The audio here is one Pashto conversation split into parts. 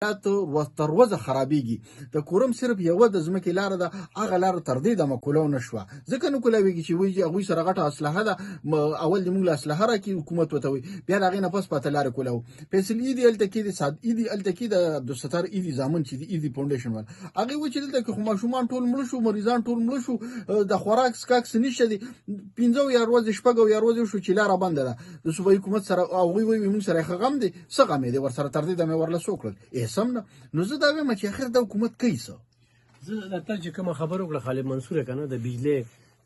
تر وزه خرابېږي. د کورم صرف یوه د ځمکې لاره ده، هغه لاره تر دې دمه کولو نه شوه. ځکه نه کولوېږي چې وایي هغوی سره غټه اسلحه ده، اول دې موږ له اسلحه راکړي حکومت ورته وایي، بیا د هغې نه پس پاته لارې کولو. فیصل ایدي هلته کې د سعد ایدي هلته کې د عبدالستار ایدي زامن چې د ایدي فاونډیشن وال هغې وایي چې دلته کې خو ماشومان ټول مړه شو، مریضان ټول مړه شو، د خوراک څښاک څه نشته دي. 15 یا ورځې 6 یا ورځې شو چې لاره بنده ده د صوبایي حکومت سره. هغوی وایي موږ سره یې ښه غم دی، څه غم یې دی ورسره تر دې دمې ورله څه وکړل سم نه. نو زه دا وایم چې اخر دا حکومت کوي څه. زه د تا چې کومه خبره وکړه خالد منصور که نه د بجلۍ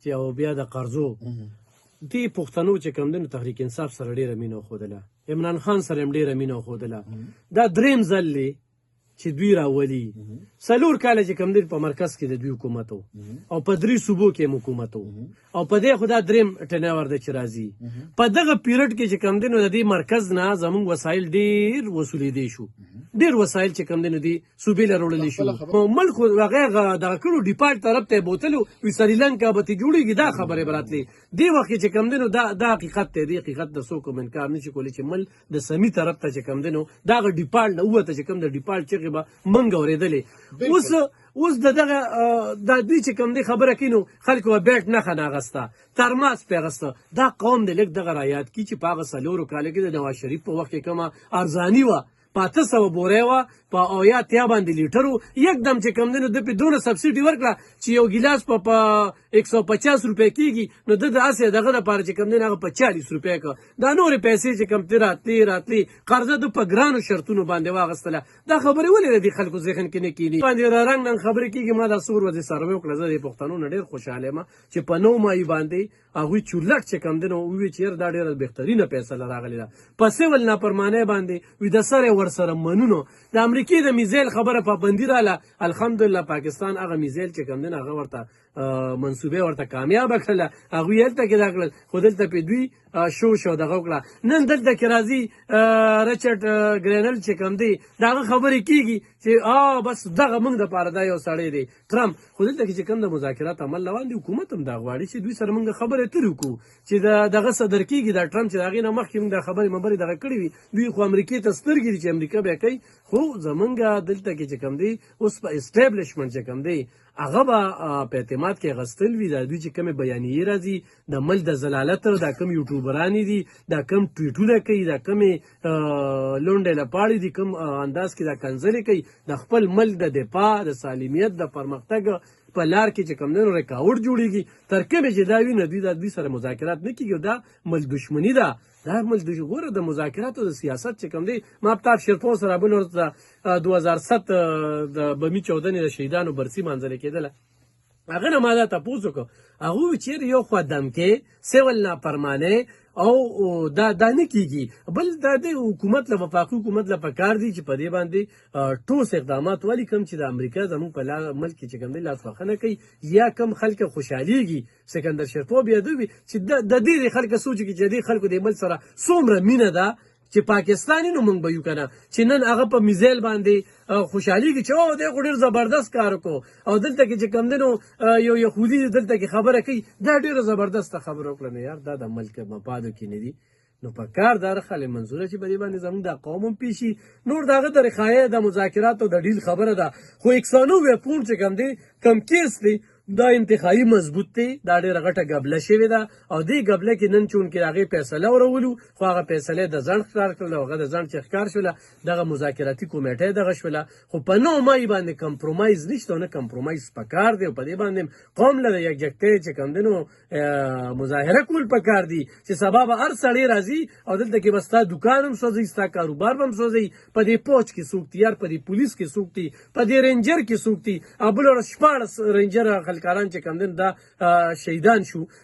چې او بیا د قرضو دې پښتنو چې کوم دی نو تحریک انصاف سره ډېره مینه وښودله، عمران خان سره هم ډېره مینه وښودله. دا درېیم ځل دی چې دوی راولي. 4 کاله چې کوم دی په مرکز کې د دوی حکومت و او په 3 صوبو کې هم حکومت و او په دې خو دا درېیم ټیناور دی چې راځي. په دغه پیریډ کې چې کوم دی نو د دې مرکز نه زموږ وسایل ډېر وصولېدی شو، ډېر وسایل چې کوم دی نو دې صوبې له وړلی شو. ملک خو هغه دغه کړو ډیپارټ طرف ته یې بوتلو وي سریلنکا به ترې جوړېږي، دا خبرې به راتلې. دې وخت کې چې کوم دی نو دا حقیقت دی. دې حقیقت د څوک هم انکار نه شي کولی چې مل د سمي طرف ته چې کوم دی نو د هغه ډیپارټ نه ووته چې کوم د ډیپارټ چغې به موږ اورېدلې. اوس د دغه د دوی چې کوم دی خبره کوي نو خلکو به بیټ نښه نه اخسته، ترماس پې اخسته. دا قوم دی لږ دغه رایاد کړي چې په هغه 4 کاله کې د نواز شریف په وخت کې کومه ارزاني وه، په 800 بورې وه، په 80 باندې لیټر و. یکدم چې کوم دی نو ده پې دونه سبسیډي ورکړه چې یو ګیلاس په 150 روپۍ کېږي نو ده د هسې دغه دپاره چې کوم دی نو هغه په 40 روپۍ کړه. دا نورې پیسې چې کوم ترې راتلې قرضه ده په ګرانو شرطونو باندې واخیستله. دا خبرې ولې د دې خلکو ذهن کې نه کېني باندې را رنګ نن خبرې کېږي. ما دا څو ورځې سروې وکړه، زه د پښتنو نه ډېر خوشحاله یم چې په 9 مای باندې هغوی چورلټ چې کوم دی نو وویل چې یار دا ډېره بهترینه فیصله راغلې ده. په سیول نافرمانۍ باندې وي د سر یې ورسره منونو. د امریکې د میزایل خبره پابندي راله، الحمدلله پاکستان هغه میزایل چې کوم دی نو هغه ورته منصوبې ورته کامیابه کړله، هغوی هلته کې دا کړل، خو دلته پې دوی شو دغه وکړه. نن دلته کې راځي رچرډ ګرینل چې کوم دی د هغه خبرې کېږي چې بس دغه موږ دپاره دا یو سړی دی ټرمپ. خو دلته کې چې کوم د مذاکرات عمل روان دي، حکومت هم دا غواړي چې دوی سره موږ خبرې اترې وکړو چې دغه صدر کېږي دا ټرمپ چې د هغې نه مخکې موږ دا خبرې دغه کړې وي. دوی خو امریکې ته سترګې دي چې امریکا بیا کوي، خو زمونږ دلته کې چې کوم دی اوس په اسټیبلیشمنټ چې کوم دی هغه به په اعتماد کې اخیستل وي. دا دوی چې کومې بیانیې راځي د ملک د ضلالت، دا کوم یوټیوبرانې دي، دا کوم ټویټونه کوي، دا کومې لونډې لپاړې دي، کوم انداز کې دا کنځلې کوي، د خپل ملک د دفاع د سالمیت د پرمختګ په لار کې چې کوم دی نو رکاوټ جوړېږي. تر کومې چې دا وي نو دوی سره مذاکرات نه کېږي. دا ملک دښمني ده، دا ملک ګوره د مذاکراتو د سیاست چې کوم دی. ما ابتاب شیرپور سره بل ورځ د 2007 د بمي چاودنې د شهیدانو برسي مانځلې کېدله، هغه نه ما دا تپوس وکړو، هغه وویل چېرې یو خوا دمکې سیول نافرمانۍ او دا نه کېږي، بل دا د حکومت له وفاقي حکومت له پکار دي چې په دې باندې ټوس اقدامات ولي کوم چې د امریکا زموږ په ملک کې چې کوم دی لاسوهنه کوي یا کم خلک خوشحالېږي. سکندر شیرپور یادوي چې د دې خلک سوچ کې چې دې خلکو د ملک سره څومره مینه ده چې پاکستاني نو موږ به یو که نه چې نن هغه په میزایل باندې خوشحالېږي چې دی خو ډېر زبردست کار وکړو. او دلته کې چې کوم دی نو یو یهودي دلته کې خبره کوي، دا ډېره زبردسته خبره وکړه. نو یار دا د ملک مفادو کې نه دي. نو په کار دا خالد منصوره چې په دې باندې زموږ دا قوم هم پېښي نور د هغه د رخایه د مذاکراتو د ډیل خبره ده. خو 190 پونډ چې کوم دی کم کیس دی دا انتخابي مضبوط دی، دا ډېره غټه ګبله شوې ده. او دې ګبله کې نن چونکې د هغې فیصله ورولو، خو هغه فیصلې د ځنډ ښکار کړل او هغه د ځنډ چې ښکار شوله دغه مذاکراتي کمیټۍ دغه شوله. خو په 9 مای باندې کمپرومایز نشته او نه کمپرومایز پکار دی. او په دې باندې قوم له یکجهتۍ چې کوم دی نو مظاهره کول پکار دي چې سبا به هر سړی راځي او دلته کې به ستا دوکان هم سوځوي، ستا کاروبار به هم سوځوي. په دې پوچ کې څوک دي یار، په دې پولیس کې څوک دي، په دې رینجر کې څوک دي. او بله ورځ 14 رینجر خلکاران چې کوم دی دا شهیدان شو.